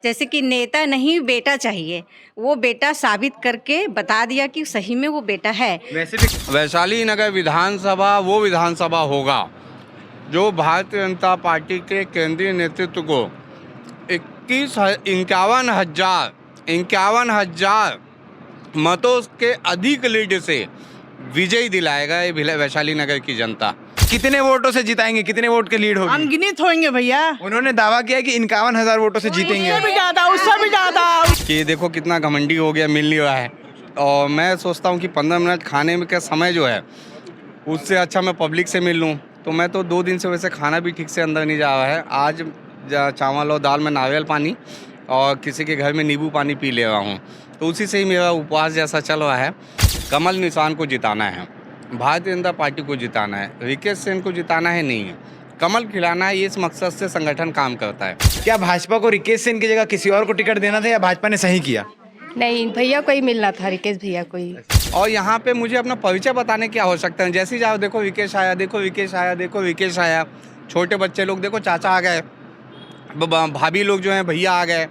जैसे कि नेता नहीं बेटा चाहिए, वो बेटा साबित करके बता दिया कि सही में वो बेटा है। वैसे भी वैशाली नगर विधानसभा वो विधानसभा होगा जो भारतीय जनता पार्टी के केंद्रीय नेतृत्व को 51,000 मतों के अधिक लीड से विजयी दिलाएगा ये वैशाली नगर की जनता। कितने वोटों से जिताएंगे, कितने वोट के लीड होगी? अनगिनत होंगे भैया। उन्होंने दावा किया कि 51,000 वोटों से जीतेंगे। उससे भी ज्यादा। कि देखो कितना घमंडी हो गया, मिल नहीं रहा है। और मैं सोचता हूँ कि 15 मिनट खाने में का समय जो है उससे अच्छा मैं पब्लिक से मिल लूँ। तो मैं तो 2 दिन से वैसे खाना भी ठीक से अंदर नहीं जा रहा है। आज चावल और दाल में नारियल पानी और किसी के घर में नींबू पानी पी ले रहा हूँ, तो उसी से ही मेरा उपवास जैसा चल रहा है। कमल निशान को जिताना है, भारतीय जनता पार्टी को जिताना है, रिकेश सेन को जिताना है नहीं है, कमल खिलाना है। ये इस मकसद से संगठन काम करता है। क्या भाजपा को रिकेश सिंह की जगह किसी और को टिकट देना था या भाजपा ने सही किया? नहीं, भैया को ही मिलना था, रिकेश भैया को ही। और यहाँ पे मुझे अपना परिचय बताने की आवश्यकता है। जैसे ही जाओ देखो विकेश आया, देखो विकेश आया, देखो विकेश आया। छोटे बच्चे लोग देखो चाचा आ गए, भाभी लोग जो हैं भैया आ गए,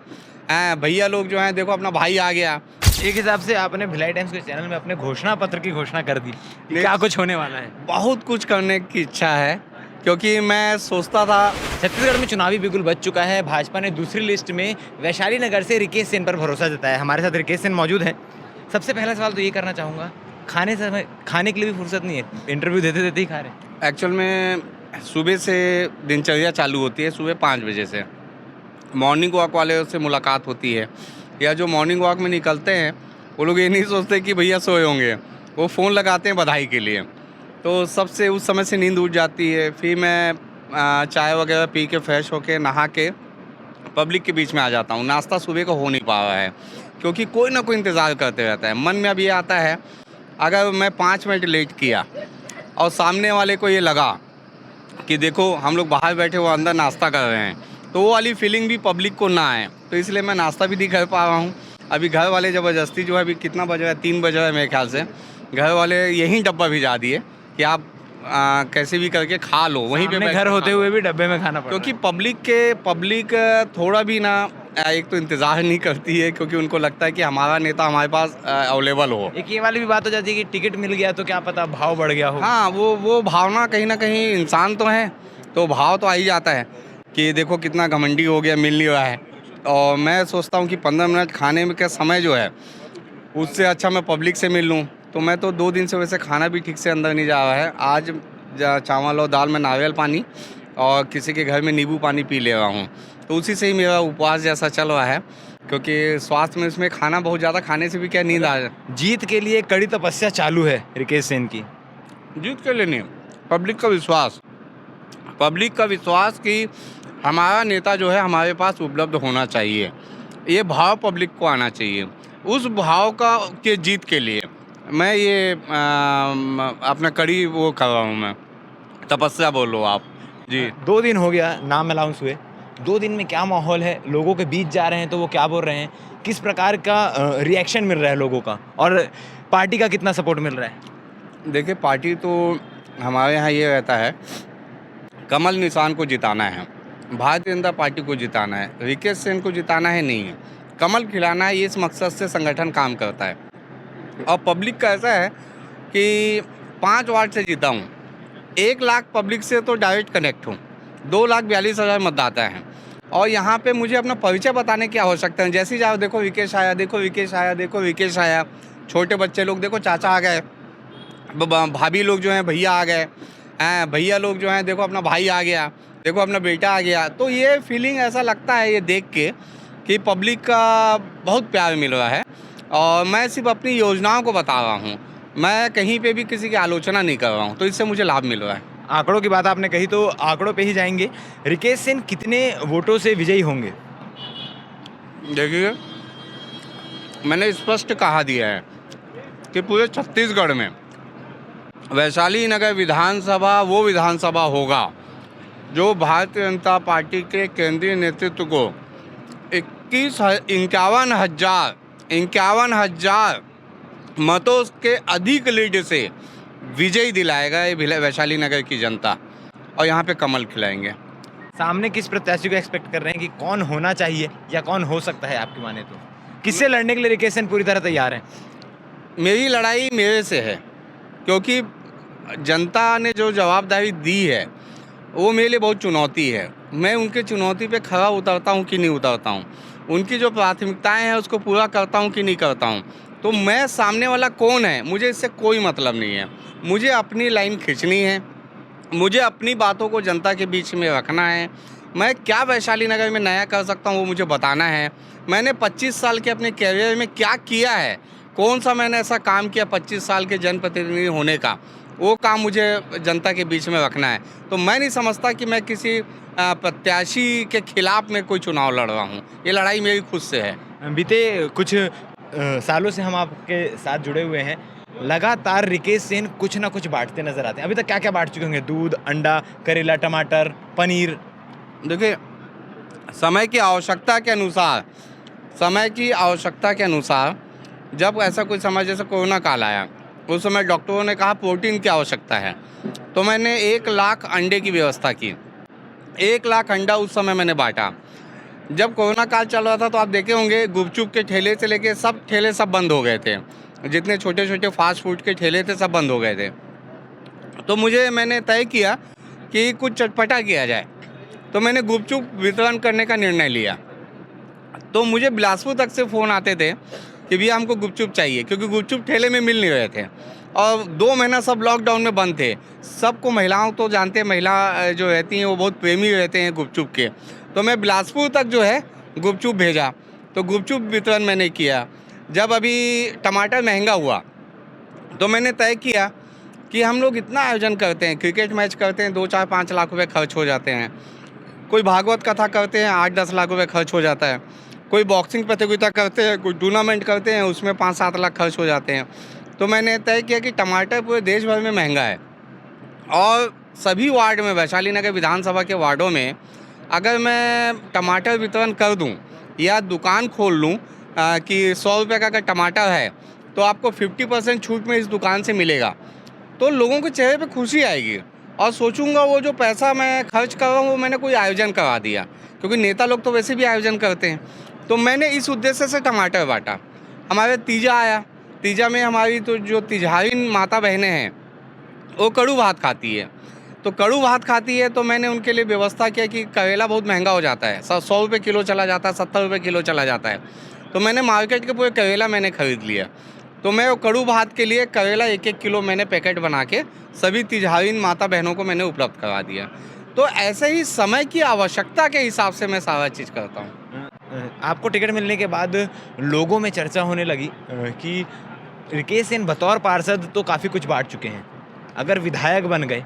भैया लोग जो हैं देखो अपना भाई आ गया। एक हिसाब से आपने भिलाई टाइम्स के चैनल में अपने घोषणा पत्र की घोषणा कर दी। क्या कुछ होने वाला है? बहुत कुछ करने की इच्छा है, क्योंकि मैं सोचता था। छत्तीसगढ़ में चुनावी बिगुल बच चुका है। भाजपा ने दूसरी लिस्ट में वैशाली नगर से रिकेश सेन पर भरोसा जताया। हमारे साथ रिकेश सेन मौजूद हैं। सबसे पहला सवाल तो ये करना चाहूँगा, खाने के लिए भी फुर्सत नहीं है, इंटरव्यू देते देते ही खा रहे। एक्चुअल में सुबह से दिनचर्या चालू होती है, सुबह 5 बजे से मॉर्निंग वॉक वाले से मुलाकात होती है। या जो मॉर्निंग वॉक में निकलते हैं वो लोग ये नहीं सोचते कि भैया सोए होंगे, वो फ़ोन लगाते हैं बधाई के लिए। तो सबसे उस समय से नींद उठ जाती है। फिर मैं चाय वगैरह पी के फ्रेश होके नहा के पब्लिक के बीच में आ जाता हूँ। नाश्ता सुबह को हो नहीं पा रहा है, क्योंकि कोई ना कोई इंतज़ार करते रहता है। मन में अब ये आता है, अगर मैं 5 मिनट लेट किया और सामने वाले को ये लगा कि देखो हम लोग बाहर बैठे वो अंदर नाश्ता कर रहे हैं, तो वो वाली फीलिंग भी पब्लिक को ना आए। तो इसलिए मैं नाश्ता भी नहीं कर पा रहा हूँ। अभी घर वाले ज़बरदस्ती जो है, अभी कितना बज रहा है, 3 बज रहा है मेरे ख्याल से, घर वाले यही डब्बा भिजा दिए कि आप कैसे भी करके खा लो, वहीं पे घर होते हुए भी डब्बे में खाना पड़ा। क्योंकि पब्लिक थोड़ा भी ना, एक तो इंतज़ार नहीं करती है, क्योंकि उनको लगता है कि हमारा नेता हमारे पास अवेलेबल हो। एक ये वाली भी बात हो जाती है कि टिकट मिल गया तो क्या पता भाव बढ़ गया हो। हाँ, वो भावना कहीं ना कहीं, इंसान तो है तो भाव तो आ ही जाता है कि देखो कितना घमंडी हो गया, मिल नहीं रहा है। और मैं सोचता हूँ कि 15 मिनट खाने में का समय जो है उससे अच्छा मैं पब्लिक से मिल लूँ। तो मैं तो 2 दिन से वैसे खाना भी ठीक से अंदर नहीं जा रहा है। आज चावल और दाल में नारियल पानी और किसी के घर में नींबू पानी पी ले रहा हूँ, तो उसी से ही मेरा उपवास जैसा चल रहा है। क्योंकि स्वास्थ्य में इसमें खाना बहुत ज़्यादा खाने से भी क्या नींद आ जाए। जीत के लिए कड़ी तपस्या चालू है रिकेश सेन की। जीत के लिए नहीं, पब्लिक का विश्वास कि हमारा नेता जो है हमारे पास उपलब्ध होना चाहिए। ये भाव पब्लिक को आना चाहिए। उस भाव का के जीत के लिए मैं ये अपना कड़ी वो कर रहा हूँ, मैं तपस्या बोल लो आप जी। 2 दिन हो गया नाम अलाउंस हुए। 2 दिन में क्या माहौल है? लोगों के बीच जा रहे हैं तो वो क्या बोल रहे हैं? किस प्रकार का रिएक्शन मिल रहा है लोगों का, और पार्टी का कितना सपोर्ट मिल रहा है? देखिए, पार्टी तो हमारे यहाँ ये रहता है, कमल निशान को जिताना है, भारतीय जनता पार्टी को जिताना है, रिकेश सेन को जिताना है नहीं है, कमल खिलाना है। ये इस मकसद से संगठन काम करता है। और पब्लिक का ऐसा है कि 5 वार्ड से जीता हूँ, 1 लाख पब्लिक से तो डायरेक्ट कनेक्ट हूँ, 2,42,000 मतदाता हैं। और यहाँ पे मुझे अपना परिचय बताने की आवश्यकता है। जैसे ही जाओ देखो विकेश आया, देखो विकेश आया, देखो विकेश आया। छोटे बच्चे लोग देखो चाचा आ गए, भाभी लोग जो हैं भैया आ गए, भैया लोग जो हैं देखो अपना भाई आ गया, देखो अपना बेटा आ गया। तो ये फीलिंग ऐसा लगता है ये देख के कि पब्लिक का बहुत प्यार मिल रहा है। और मैं सिर्फ अपनी योजनाओं को बता रहा हूँ, मैं कहीं पे भी किसी की आलोचना नहीं कर रहा हूँ, तो इससे मुझे लाभ मिल रहा है। आंकड़ों की बात आपने कही तो आंकड़ों पे ही जाएंगे। रिकेश सेन कितने वोटों से विजयी होंगे? देखिए, मैंने स्पष्ट कहा दिया है कि पूरे छत्तीसगढ़ में वैशाली नगर विधानसभा वो विधानसभा होगा जो भारतीय जनता पार्टी के केंद्रीय नेतृत्व को 51,000 मतों के अधिक लीड से विजयी दिलाएगा ये वैशाली नगर की जनता। और यहाँ पे कमल खिलाएंगे। सामने किस प्रत्याशी को एक्सपेक्ट कर रहे हैं कि कौन होना चाहिए या कौन हो सकता है आपकी माने तो? किससे लड़ने के लिए रिकेश सेन पूरी तरह तैयार हैं? मेरी लड़ाई मेरे से है, क्योंकि जनता ने जो जवाबदारी दी है वो मेरे लिए बहुत चुनौती है। मैं उनके चुनौती पे खरा उतरता हूँ कि नहीं उतरता हूँ, उनकी जो प्राथमिकताएं हैं उसको पूरा करता हूँ कि नहीं करता हूँ। तो मैं सामने वाला कौन है मुझे इससे कोई मतलब नहीं है। मुझे अपनी लाइन खींचनी है, मुझे अपनी बातों को जनता के बीच में रखना है। मैं क्या वैशाली नगर में नया कर सकता हूँ वो मुझे बताना है। मैंने 25 साल के अपने कैरियर में क्या किया है, कौन सा मैंने ऐसा काम किया 25 साल के जनप्रतिनिधि होने का, वो काम मुझे जनता के बीच में रखना है। तो मैं नहीं समझता कि मैं किसी प्रत्याशी के खिलाफ में कोई चुनाव लड़ रहा हूँ। ये लड़ाई मेरी खुद से है। बीते कुछ सालों से हम आपके साथ जुड़े हुए हैं, लगातार रिकेश सेन कुछ ना कुछ बांटते नजर आते हैं। अभी तक क्या क्या बांट चुके होंगे? दूध, अंडा, करेला, टमाटर, पनीर। देखिए, समय की आवश्यकता के अनुसार जब ऐसा कोई समय जैसे कोरोना काल आया, उस समय डॉक्टरों ने कहा प्रोटीन की आवश्यकता है, तो मैंने 1 लाख अंडे की व्यवस्था की। 1 लाख अंडा उस समय मैंने बांटा। जब कोरोना काल चल रहा था तो आप देखे होंगे गुपचुप के ठेले से लेके सब ठेले सब बंद हो गए थे। जितने छोटे छोटे फास्ट फूड के ठेले थे सब बंद हो गए थे। तो मैंने तय किया कि कुछ चटपटा किया जाए, तो मैंने गुपचुप वितरण करने का निर्णय लिया। तो मुझे बिलासपुर तक से फ़ोन आते थे कि भैया हमको गुपचुप चाहिए, क्योंकि गुपचुप ठेले में मिल नहीं रहे थे और 2 महीना सब लॉकडाउन में बंद थे। सबको, महिलाओं तो जानते हैं, महिला जो रहती हैं वो बहुत प्रेमी रहते हैं गुपचुप के। तो मैं बिलासपुर तक जो है गुपचुप भेजा, तो गुपचुप वितरण मैंने किया। जब अभी टमाटर महंगा हुआ तो मैंने तय किया कि हम लोग इतना आयोजन करते हैं, क्रिकेट मैच करते हैं, 2, 4, 5 लाख रुपए खर्च हो जाते हैं। कोई भागवत कथा करते हैं, 8-10 लाख रुपए खर्च हो जाता है। कोई बॉक्सिंग प्रतियोगिता करते हैं, कोई टूर्नामेंट करते हैं, उसमें 5-7 लाख खर्च हो जाते हैं। तो मैंने तय किया कि टमाटर पूरे देश भर में महंगा है और सभी वार्ड में, वैशाली नगर विधानसभा के वार्डों में अगर मैं टमाटर वितरण कर दूं या दुकान खोल लूं कि 100 रुपये का अगर टमाटर है तो आपको 50% छूट में इस दुकान से मिलेगा, तो लोगों के चेहरे पे खुशी आएगी और सोचूंगा वो जो पैसा मैं खर्च कर रहा हूँ वो मैंने कोई आयोजन करवा दिया, क्योंकि नेता लोग तो वैसे भी आयोजन करते हैं। तो मैंने इस उद्देश्य से टमाटर बांटा। हमारे तीजा आया, तीजा में हमारी तो जो तिजहारीन माता बहनें हैं वो कड़ू भात खाती है, तो कड़ू भात खाती है तो मैंने उनके लिए व्यवस्था किया कि करेला बहुत महंगा हो जाता है, 100 रुपये किलो चला जाता है, 70 रुपये किलो चला जाता है। तो मैंने मार्केट के पूरे करेला मैंने ख़रीद लिया। तो मैं वो कड़ू भात के लिए करेला 1-1 किलो मैंने पैकेट बना के सभी तिजहारीन माता बहनों को मैंने उपलब्ध करवा दिया। तो ऐसे ही समय की आवश्यकता के हिसाब से मैं सारा चीज़ करता हूँ। आपको टिकट मिलने के बाद लोगों में चर्चा होने लगी कि रिकेश सेन बतौर पार्षद तो काफ़ी कुछ बांट चुके हैं, अगर विधायक बन गए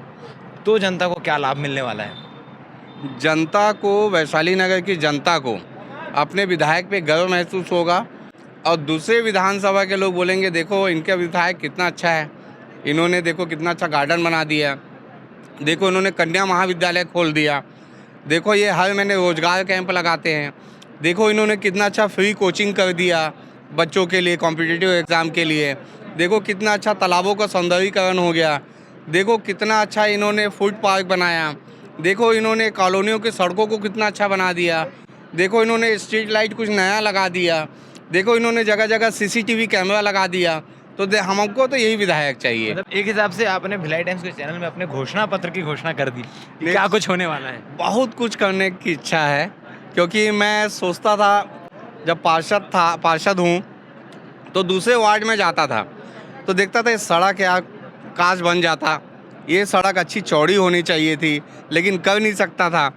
तो जनता को क्या लाभ मिलने वाला है? जनता को, वैशाली नगर की जनता को अपने विधायक पे गर्व महसूस होगा और दूसरे विधानसभा के लोग बोलेंगे देखो इनका विधायक कितना अच्छा है, इन्होंने देखो कितना अच्छा गार्डन बना दिया, देखो इन्होंने कन्या महाविद्यालय खोल दिया, देखो ये हर महीने रोजगार कैंप लगाते हैं, देखो इन्होंने कितना अच्छा फ्री कोचिंग कर दिया बच्चों के लिए कॉम्पिटिटिव एग्ज़ाम के लिए, देखो कितना अच्छा तालाबों का सौंदर्यीकरण हो गया, देखो कितना अच्छा इन्होंने फूड पार्क बनाया, देखो इन्होंने कॉलोनियों की सड़कों को कितना अच्छा बना दिया, देखो इन्होंने स्ट्रीट लाइट कुछ नया लगा दिया, देखो इन्होंने जगह जगह CCTV कैमरा लगा दिया। तो हमको तो यही विधायक चाहिए। मतलब एक हिसाब से आपने भिलाई टाइम्स के चैनल में अपने घोषणा पत्र की घोषणा कर दी कि क्या कुछ होने वाला है। बहुत कुछ करने की इच्छा है, क्योंकि मैं सोचता था जब पार्षद हूँ तो दूसरे वार्ड में जाता था तो देखता था ये सड़क यार काश बन जाता, ये सड़क अच्छी चौड़ी होनी चाहिए थी, लेकिन कर नहीं सकता था।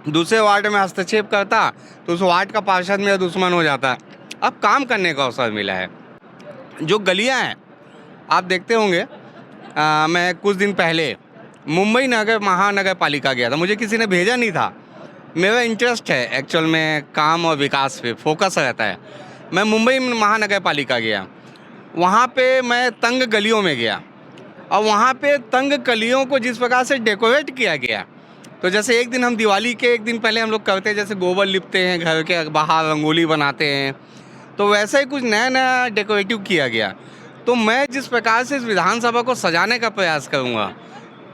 दूसरे वार्ड में हस्तक्षेप करता तो उस वार्ड का पार्षद मेरा दुश्मन हो जाता। अब काम करने का अवसर मिला है। जो गलियां हैं आप देखते होंगे, मैं कुछ दिन पहले मुंबई महानगर पालिका गया था, मुझे किसी ने भेजा नहीं था, मेरा इंटरेस्ट है एक्चुअल में काम और विकास पे फोकस रहता है। मैं मुंबई महानगर पालिका गया, वहाँ पे मैं तंग गलियों में गया और वहाँ पे तंग गलियों को जिस प्रकार से डेकोरेट किया गया, तो जैसे एक दिन हम दिवाली के एक दिन पहले हम लोग करते हैं, जैसे गोबर लिपते हैं घर के बाहर, रंगोली बनाते हैं, तो वैसे ही कुछ नया नया डेकोरेटिव किया गया। तो मैं जिस प्रकार से इस विधानसभा को सजाने का प्रयास करूँगा,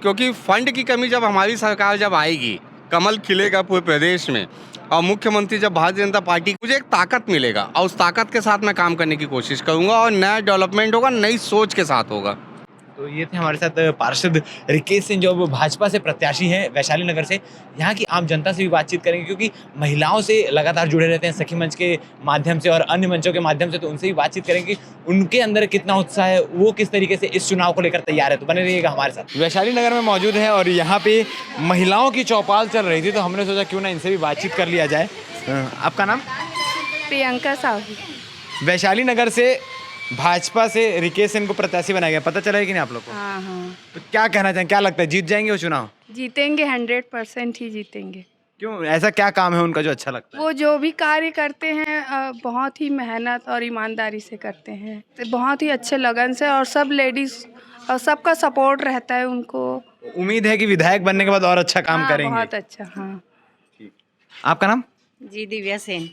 क्योंकि फंड की कमी जब हमारी सरकार जब आएगी कमल खिलेगा पूरे प्रदेश में और मुख्यमंत्री जब भारतीय जनता पार्टी, मुझे एक ताकत मिलेगा और उस ताकत के साथ मैं काम करने की कोशिश करूंगा और नया डेवलपमेंट होगा, नई सोच के साथ होगा। तो ये थे हमारे साथ पार्षद रिकेश सिंह, जो अब भाजपा से प्रत्याशी हैं वैशाली नगर से। यहाँ की आम जनता से भी बातचीत करेंगे, क्योंकि महिलाओं से लगातार जुड़े रहते हैं सखी मंच के माध्यम से और अन्य मंचों के माध्यम से, तो उनसे भी बातचीत करेंगे उनके अंदर कितना उत्साह है, वो किस तरीके से इस चुनाव को लेकर तैयार है। तो बने रहिएगा हमारे साथ। वैशाली नगर में मौजूद है और यहाँ पे महिलाओं की चौपाल चल रही थी, तो हमने सोचा क्यों ना इनसे भी बातचीत कर लिया जाए। आपका नाम? प्रियंका साहू। वैशाली नगर से भाजपा से रिकेश सिंह को प्रत्याशी बनाया गया, पता चला है कि नहीं आप लोग को? हाँ हाँ, तो क्या कहना चाहें, क्या लगता है जीत जाएंगे वो चुनाव? जीतेंगे, 100% ही जीतेंगे। क्यों, ऐसा क्या काम है उनका जो अच्छा लगता है? वो जो भी कार्य करते हैं बहुत ही मेहनत और ईमानदारी से करते हैं, तो बहुत ही अच्छे लगन से, और सब लेडीज और सबका सपोर्ट रहता है उनको। उम्मीद है कि विधायक बनने के बाद और अच्छा काम हाँ, करेंगे। बहुत अच्छा। हाँ, आपका नाम? जी दिव्या सेन।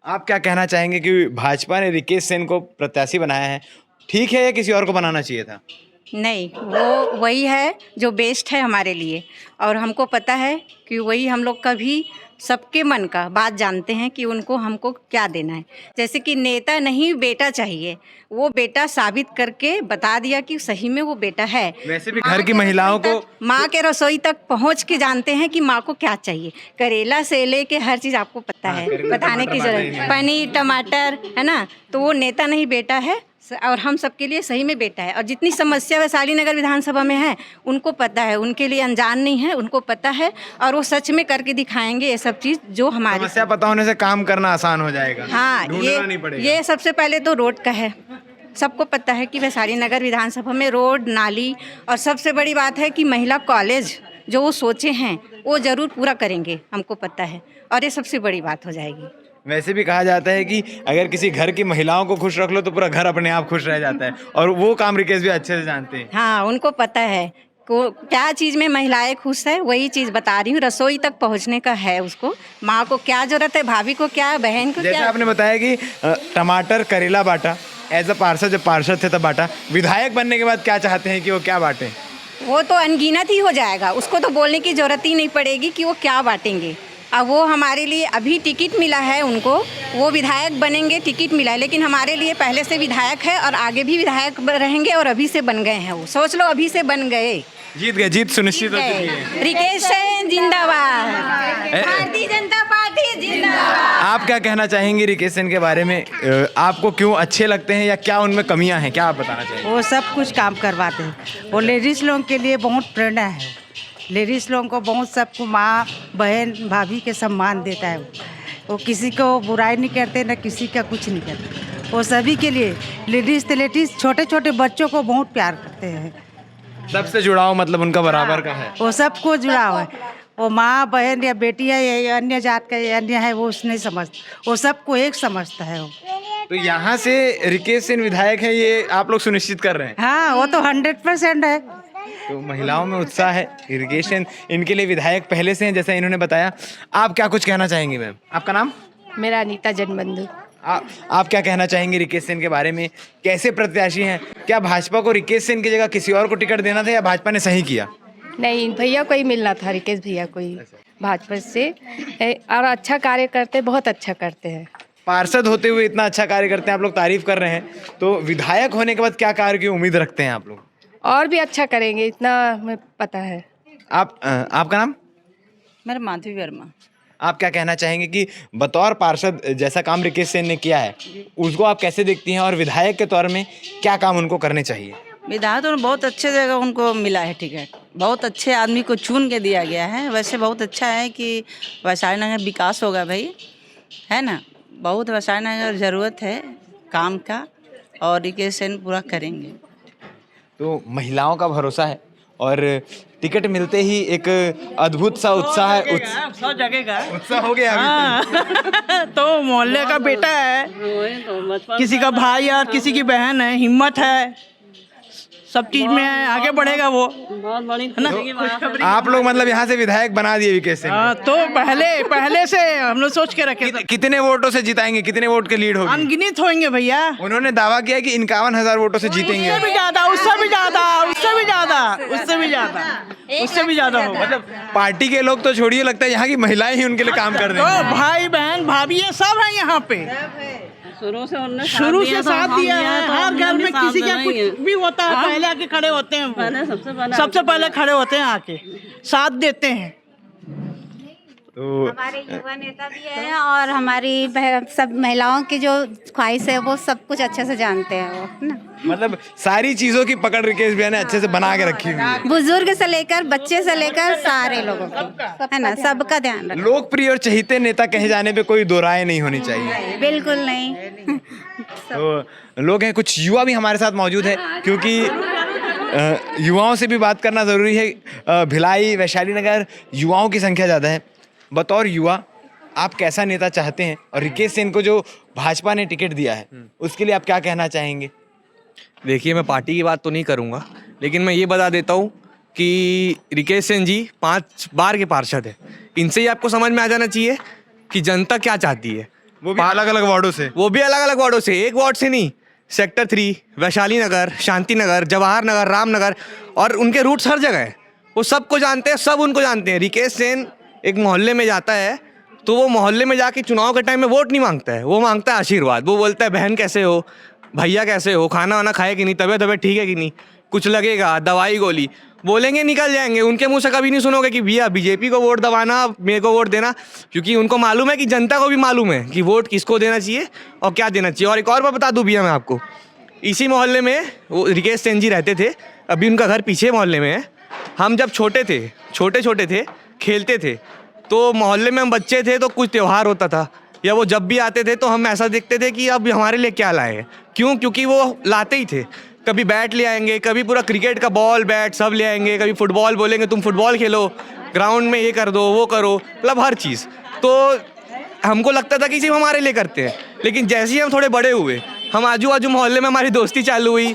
आप क्या कहना चाहेंगे कि भाजपा ने रिकेश सिंह को प्रत्याशी बनाया है, ठीक है या किसी और को बनाना चाहिए था? नहीं, वो वही है जो बेस्ट है हमारे लिए, और हमको पता है कि वही हम लोग का भी सबके मन का बात जानते हैं कि उनको हमको क्या देना है। जैसे कि नेता नहीं बेटा चाहिए, वो बेटा साबित करके बता दिया कि सही में वो बेटा है। वैसे भी घर की महिलाओं को माँ के रसोई तक पहुँच के जानते हैं कि माँ को क्या चाहिए, करेला से लेके हर चीज़ आपको पता है, बताने की जरूरत, पनीर टमाटर, है ना। तो वो नेता नहीं बेटा है, और हम सबके लिए सही में बेटा है। और जितनी समस्या वैशाली नगर विधानसभा में है उनको पता है, उनके लिए अनजान नहीं है, उनको पता है, और वो सच में करके दिखाएंगे ये सब चीज़ जो हमारी समस्या पता होने से काम करना आसान हो जाएगा। हाँ, ढूंढना नहीं पड़ेगा। ये सबसे पहले तो रोड का है। सबको पता है कि वैशाली नगर विधानसभा में रोड, नाली, और सबसे बड़ी बात है कि महिला कॉलेज जो वो सोचे हैं वो ज़रूर पूरा करेंगे, हमको पता है, और ये सबसे बड़ी बात हो जाएगी। वैसे भी कहा जाता है कि अगर किसी घर की महिलाओं को खुश रख लो तो पूरा घर अपने आप खुश रह जाता है, और वो काम रिकेश भी अच्छे से जानते हैं। हाँ, उनको पता है को क्या चीज़ में महिलाएं खुश है, वही चीज़ बता रही हूँ। रसोई तक पहुँचने का है उसको, माँ को क्या जरूरत है, भाभी को क्या, बहन को जैसे क्या। आपने बताया कि टमाटर करेला बांटा, एज अ पार्षद, जब पार्षद थे तब बांटा, विधायक बनने के बाद क्या चाहते हैं कि वो क्या बांटे? वो तो अनगिनत ही हो जाएगा, उसको तो बोलने की जरूरत ही नहीं पड़ेगी कि वो क्या बांटेंगे। अब वो हमारे लिए अभी टिकट मिला है उनको, वो विधायक बनेंगे, टिकट मिला है, लेकिन हमारे लिए पहले से विधायक है और आगे भी विधायक रहेंगे, और अभी से बन गए हैं। वो सोच लो, अभी से बन गए, जीत गए, जीत सुनिश्चित हो चुकी है। रिकेश सिंह जिंदाबाद, भारतीय जनता पार्टी जिंदाबाद। आप क्या कहना चाहेंगे रिकेश सिंह के बारे में? आपको क्यों अच्छे लगते हैं या क्या उनमें कमियां हैं, क्या आप बताना चाहेंगे? वो सब कुछ काम करवाते हैं, वो लेडीज़ लोगों के लिए बहुत प्रेरणा है। लेडीज़ लोगों को बहुत, सबको माँ, बहन, भाभी के सम्मान देता है। वो किसी को बुराई नहीं करते, न किसी का कुछ नहीं करते। वो सभी के लिए, लेडीज़ तो लेडीज़, छोटे छोटे बच्चों को बहुत प्यार करते हैं। सबसे जुड़ाव मतलब उनका बराबर का है। वो सबको जुड़ा हुआ है। वो माँ, बहन या बेटी है या अन्य जात का या अन्य है, वो नहीं समझता, वो सबको एक समझता है वो। तो यहाँ से रिकेश सिंह विधायक है, ये आप लोग सुनिश्चित कर रहे हैं? हाँ, वो तो 100% है। तो महिलाओं में उत्साह है, रिकेश सिंह इनके लिए विधायक पहले से हैं, जैसा इन्होंने बताया। आप क्या कुछ कहना चाहेंगे मैम? आपका नाम? मेरा अनीता जनबंधु। आप क्या कहना चाहेंगे रिकेश सिंह के बारे में? कैसे प्रत्याशी हैं? क्या भाजपा को रिकेश सिंह की जगह किसी और को टिकट देना था या भाजपा ने सही किया? नहीं, भैया को ही मिलना था, रिकेश भैया को ही भाजपा से, और अच्छा कार्य करते, बहुत अच्छा करते हैं। पार्षद होते हुए इतना अच्छा कार्य करते हैं, आप लोग तारीफ कर रहे हैं, तो विधायक होने के बाद क्या कार्य की उम्मीद रखते हैं आप लोग? और भी अच्छा करेंगे, इतना हमें पता है। आपका नाम? मेरा माधवी वर्मा। आप क्या कहना चाहेंगे कि बतौर पार्षद जैसा काम रिकेश सिंह ने किया है उसको आप कैसे देखती हैं, और विधायक के तौर में क्या काम उनको करने चाहिए? विधायक तो बहुत अच्छे जगह उनको मिला है टिकट, बहुत अच्छे आदमी को चुन के दिया गया है। वैसे बहुत अच्छा है कि वैशाली नगर विकास होगा भाई, है ना। बहुत वैशाली नगर ज़रूरत है काम का, और रिकेश सिंह पूरा करेंगे। तो महिलाओं का भरोसा है, और टिकट मिलते ही एक अद्भुत सा उत्साह है। सब जगह उत्साह हो गया अभी तो मोहल्ले का बेटा है, किसी का भाई और किसी की बहन है, हिम्मत है, सब चीज में आगे बढ़ेगा वो, है ना। आप लोग मतलब यहाँ से विधायक बना दिए विकेश सेन हाँ, तो पहले से हम लोग सोच के रखे थे। कितने वोटों से जिताएंगे, कितने वोट के लीड होगी? अनगिनत होंगे भैया। उन्होंने दावा किया कि 51,000 वोटों से जीतेंगे। उससे भी ज्यादा होगा। मतलब पार्टी के लोग तो छोड़िए, लगता है यहाँ की महिलाएं ही उनके लिए काम कर रही हैं। तो भाई बहन भाभी ये सब है यहाँ पे, शुरू से साथ दिया है। हर घर में किसी का कुछ भी होता है पहले आके खड़े होते हैं, सबसे पहले खड़े होते हैं, आके साथ देते हैं। तो हमारे युवा नेता भी है और हमारी सब महिलाओं की जो ख्वाहिश है वो सब कुछ अच्छे से जानते हैं वो, है ना। मतलब सारी चीजों की पकड़ रिकेश भैया ने अच्छे से बना के रखी हुई है। बुजुर्ग से लेकर बच्चे से लेकर सारे लोगों की, है ना, सबका ध्यान रखें। लोकप्रिय और चहेते नेता कहे जाने पे कोई दो राय नहीं होनी चाहिए। बिल्कुल नहीं। तो लोग हैं, कुछ युवा भी हमारे साथ मौजूद है, क्योंकि युवाओं से भी बात करना ज़रूरी है। भिलाई, वैशाली नगर युवाओं की संख्या ज़्यादा है। बतौर युवा आप कैसा नेता चाहते हैं, और रिकेश सेन को जो भाजपा ने टिकट दिया है उसके लिए आप क्या कहना चाहेंगे? देखिए, मैं पार्टी की बात तो नहीं करूँगा, लेकिन मैं ये बता देता हूँ कि रिकेश सेन जी 5 बार के पार्षद है। इनसे ही आपको समझ में आ जाना चाहिए कि जनता क्या चाहती है। वो भी अलग अलग वार्डों से, एक वार्ड से नहीं, सेक्टर 3, वैशाली नगर, शांति नगर, जवाहर नगर, रामनगर, और उनके रूट्स हर जगह है। वो सबको जानते हैं, सब उनको जानते हैं। रिकेश सेन एक मोहल्ले में जाता है तो वो मोहल्ले में जाके चुनाव के टाइम में वोट नहीं मांगता है, वो मांगता है आशीर्वाद। वो बोलता है बहन कैसे हो, भैया कैसे हो, खाना वाना खाए कि नहीं, तबीयत ठीक है कि नहीं, कुछ लगेगा, दवाई गोली बोलेंगे, निकल जाएंगे। उनके मुंह से कभी नहीं सुनोगे कि भैया बीजेपी को वोट दबाना, मेरे को वोट देना, क्योंकि उनको मालूम है कि जनता को भी मालूम है कि वोट किसको देना चाहिए और क्या देना चाहिए। और एक और बात बता दूँ भैया मैं आपको, इसी मोहल्ले में वो रिकेश सेन जी रहते थे, अभी उनका घर पीछे मोहल्ले में है। हम जब छोटे थे खेलते थे, तो मोहल्ले में हम बच्चे थे तो कुछ त्यौहार होता था, या वो जब भी आते थे तो हम ऐसा देखते थे कि अब हमारे लिए क्या लाए हैं। क्यों? क्योंकि वो लाते ही थे। कभी बैट ले आएंगे, कभी पूरा क्रिकेट का बॉल बैट सब ले आएंगे, कभी फुटबॉल बोलेंगे तुम फुटबॉल खेलो, ग्राउंड में ये कर दो वो करो, मतलब हर चीज़। तो हमको लगता था कि सिर्फ हमारे लिए करते हैं, लेकिन जैसे ही हम थोड़े बड़े हुए, हम आजू बाजू मोहल्ले में हमारी दोस्ती चालू हुई,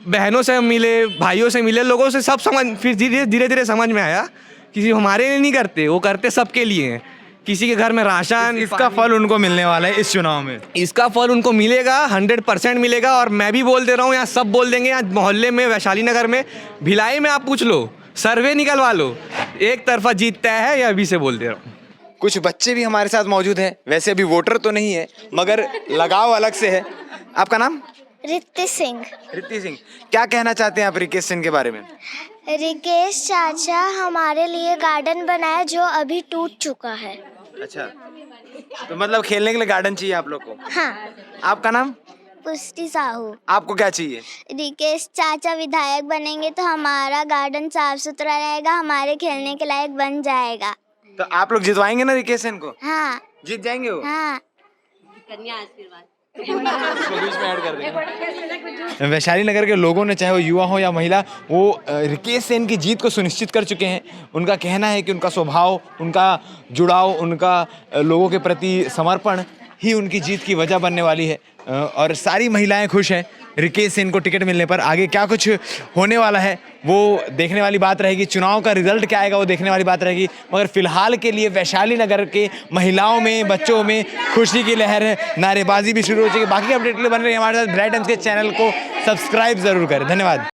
बहनों से हम मिले, भाइयों से मिले, लोगों से सब समझ, फिर धीरे धीरे समझ में आया कि सिर्फ हमारे लिए नहीं करते, वो करते सबके लिए हैं। किसी के घर में राशन, इसका फल उनको मिलने वाला है इस चुनाव में। इसका फल उनको मिलेगा, 100% मिलेगा। और मैं भी बोल दे रहा हूँ, यहाँ सब बोल देंगे, यहाँ मोहल्ले में, वैशाली नगर में, भिलाई में आप पूछ लो, सर्वे निकलवा लो, एक तरफा जीत तय है, यह अभी से बोल दे रहा हूँ। कुछ बच्चे भी हमारे साथ मौजूद हैं, वैसे अभी वोटर तो नहीं है मगर लगाव अलग से है। आपका नाम? रित्ती सिंह। रित्ती सिंह, क्या कहना चाहते हैं आप रिकेश सिंह के बारे में? रिकेश चाचा हमारे लिए गार्डन बनाया जो अभी टूट चुका है। अच्छा, तो मतलब खेलने के लिए गार्डन चाहिए आप लोग को? हाँ। आपका नाम? पुष्टि साहू। आपको क्या चाहिए? रिकेश चाचा विधायक बनेंगे तो हमारा गार्डन साफ सुथरा रहेगा, हमारे खेलने के लायक बन जाएगा। तो आप लोग जितवाएंगे ना रिकेश सिंह को? हाँ। जीत जाएंगे वो? हाँ। वैशाली नगर के लोगों ने, चाहे वो युवा हो या महिला, वो रिकेश सेन की जीत को सुनिश्चित कर चुके हैं। उनका कहना है कि उनका स्वभाव, उनका जुड़ाव, उनका लोगों के प्रति समर्पण ही उनकी जीत की वजह बनने वाली है। और सारी महिलाएं खुश हैं रिकेश सेन को टिकट मिलने पर। आगे क्या कुछ होने वाला है वो देखने वाली बात रहेगी, चुनाव का रिजल्ट क्या आएगा वो देखने वाली बात रहेगी। मगर फिलहाल के लिए वैशाली नगर के महिलाओं में, बच्चों में खुशी की लहर है, नारेबाजी भी शुरू हो चुकी है। बाकी अपडेट के लिए बन रही है हमारे साथ ब्राइट टाइम्स के चैनल को सब्सक्राइब जरूर करें। धन्यवाद।